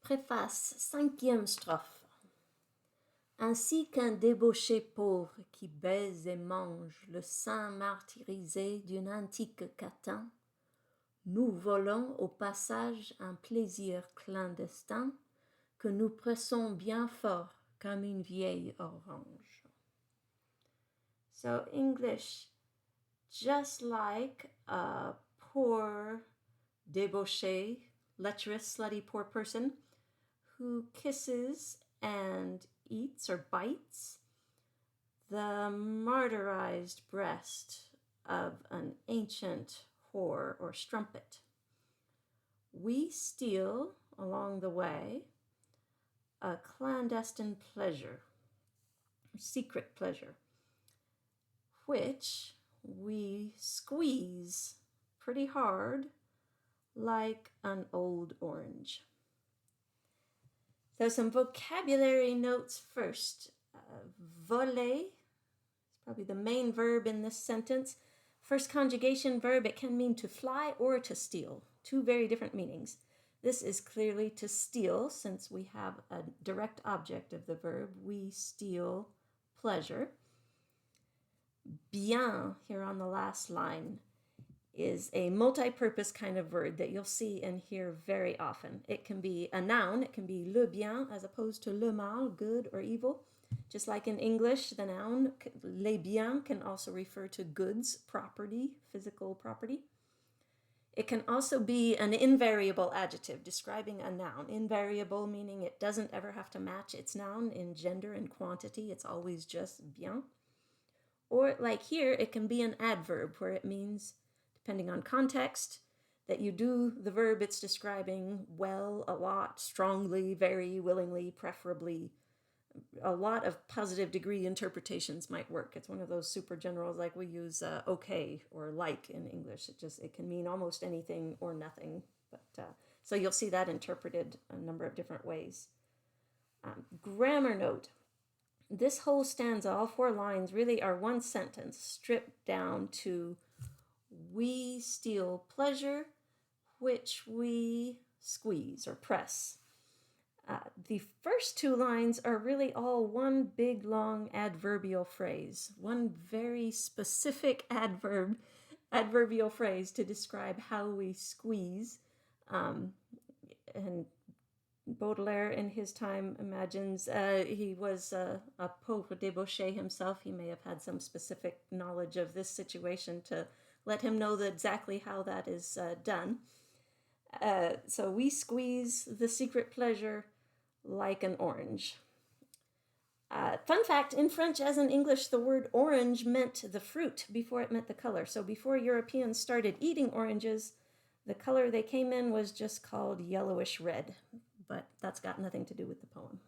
Préface, 5e strophe. Ainsi qu'un débauché pauvre qui baise et mange le sein martyrisé d'une antique catin, nous volons au passage un plaisir clandestin que nous pressons bien fort comme une vieille orange. So English, just like a poor debauché, lecherous, slutty, poor person who kisses and eats or bites the martyrized breast of an ancient whore or strumpet. We steal along the way a clandestine pleasure, secret pleasure, which we squeeze pretty hard like an old orange. So some vocabulary notes first. Voler is probably the main verb in this sentence. First conjugation verb, it can mean to fly or to steal. Two very different meanings. This is clearly to steal, since we have a direct object of the verb. We steal pleasure. Bien, here on the last line, is a multi-purpose kind of word that you'll see and hear very often. It can be a noun, it can be le bien as opposed to le mal, good or evil. Just like in English, the noun les biens can also refer to goods, property, physical property. It can also be an invariable adjective describing a noun. Invariable meaning it doesn't ever have to match its noun in gender and quantity. It's always just bien. Or like here, it can be an adverb where it means, depending on context, that you do the verb it's describing well, a lot, strongly, very, willingly, preferably. A lot of positive degree interpretations might work. It's one of those super generals like we use okay or like in English. It can mean almost anything or nothing. But so you'll see that interpreted a number of different ways. Grammar note. This whole stanza, all 4 lines, really are one sentence stripped down to we steal pleasure, which we squeeze or press. The first 2 lines are really all one big, long adverbial phrase, one very specific adverbial phrase to describe how we squeeze. And Baudelaire in his time imagines he was a pauvre débauché himself. He may have had some specific knowledge of this situation to let him know exactly how that is done. So we squeeze the secret pleasure like an orange. Fun fact, in French as in English, the word orange meant the fruit before it meant the color. So before Europeans started eating oranges, the color they came in was just called yellowish red. But that's got nothing to do with the poem.